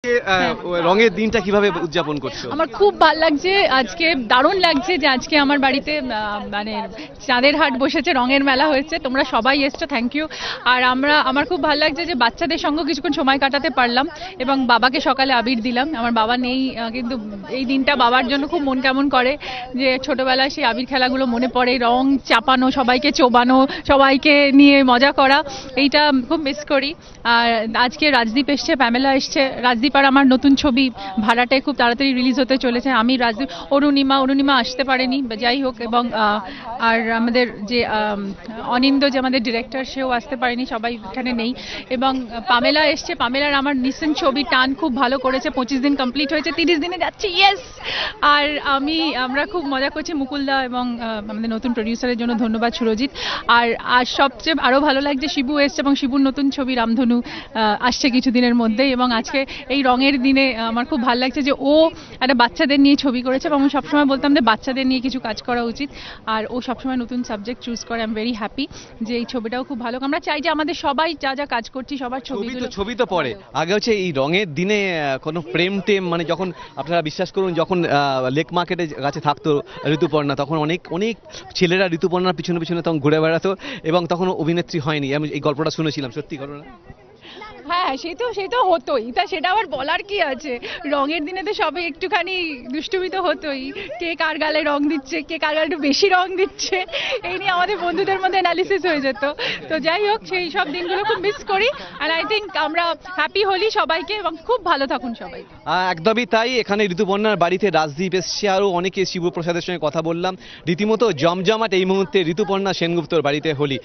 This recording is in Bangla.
হ্যাঁ। রঙের দিনটা কিভাবে উদযাপন করছো? আমার খুব ভালো লাগছে, আজকে দারুণ লাগছে যে আজকে আমার বাড়িতে মানে চাঁদের হাট বসেছে, রঙের মেলা হয়েছে, তোমরা সবাই এসছো, থ্যাংক ইউ। আর আমার খুব ভালো লাগছে যে বাচ্চাদের সঙ্গে কিছুক্ষণ সময় কাটাতে পারলাম এবং বাবাকে সকালে আবির দিলাম। আমার বাবা নেই, কিন্তু এই দিনটা বাবার জন্য খুব মন কেমন করে, যে ছোটবেলায় সেই আবির খেলাগুলো মনে পড়ে, রং চাপানো, সবাইকে চোবানো, সবাইকে নিয়ে মজা করা, এইটা খুব মিস করি। আর আজকে রাজদীপ এসছে, প্যামেলা এসছে। রাজদীপ আর আমার নতুন ছবি ভাড়াটে খুব তাড়াতাড়ি রিলিজ হতে চলেছে। আমি রাজদীপ, অরুণিমা আসতে পারেনি, যাই হোক। এবং আর আমাদের যে অনিন্দ, যে আমাদের ডিরেক্টর, সেও আসতে পারেনি, সবাই এখানে নেই। এবং পামেলা এসছে, পামেলার আমার নিসেন ছবি টান খুব ভালো করেছে, 25 দিন কমপ্লিট হয়েছে, 30 দিনে যাচ্ছে, ইয়েস। আর আমরা খুব মজা করছি, মুকুলদা এবং আমাদের নতুন প্রডিউসারের জন্য ধন্যবাদ সুরজিৎ। আর সবচেয়ে আরো ভালো লাগছে শিবু এসছে, এবং শিবুর নতুন ছবি রামধনু আসছে কিছুদিনের মধ্যেই। এবং আজকে এই রঙের দিনে আমার খুব ভালো লাগছে যে ও একটা বাচ্চাদের নিয়ে ছবি করেছে, এবং আমি সবসময় বলতাম যে বাচ্চাদের নিয়ে কিছু কাজ করা উচিত, আর ও সবসময় নতুন সাবজেক্ট চুজ করে। আই এম ভেরি হ্যাপি যে এই ছবিটাও খুব ভালো। আমরা চাই যে আমাদের সবাই যা যা কাজ করছি সবার ছবি তো পরে, আগে হচ্ছে এই রঙের দিনে কোনো প্রেম টেম, মানে যখন আপনারা বিশ্বাস করুন, যখন লেক মার্কেটের কাছে থাকতো ঋতুপর্ণা, তখন অনেক অনেক ছেলেরা ঋতুপর্ণার পিছনে পিছনে তখন ঘুরে বেড়াতো, এবং তখন অভিনেত্রী হয়নি। আমি এই গল্পটা শুনেছিলাম, সত্যি ঘটনা? হ্যাঁ, সে তো হতোই, সেটা আবার বলার কি আছে। রঙের দিনে তো সবাই একটুখানি দুষ্টুমি তো হতোই, কে কার গালে রং দিচ্ছে, কে কার গালে একটু বেশি রং দিচ্ছে, এই নিয়ে আমাদের বন্ধুদের মধ্যে অ্যানালিসিস হয়ে যেত। তো যাই হোক, সেই সব দিনগুলো খুব মিস করি। আর আই থিঙ্ক আমরা হ্যাপি হলি সবাইকে, এবং খুব ভালো থাকুন সবাই। একদমই তাই। এখানে ঋতুপর্ণার বাড়িতে রাজদীপ এসছে, আরও অনেকে, শিবপ্রসাদের সঙ্গে কথা বললাম। রীতিমতো জমজমাট এই মুহূর্তে ঋতুপর্ণা সেনগুপ্তর বাড়িতে হোলি।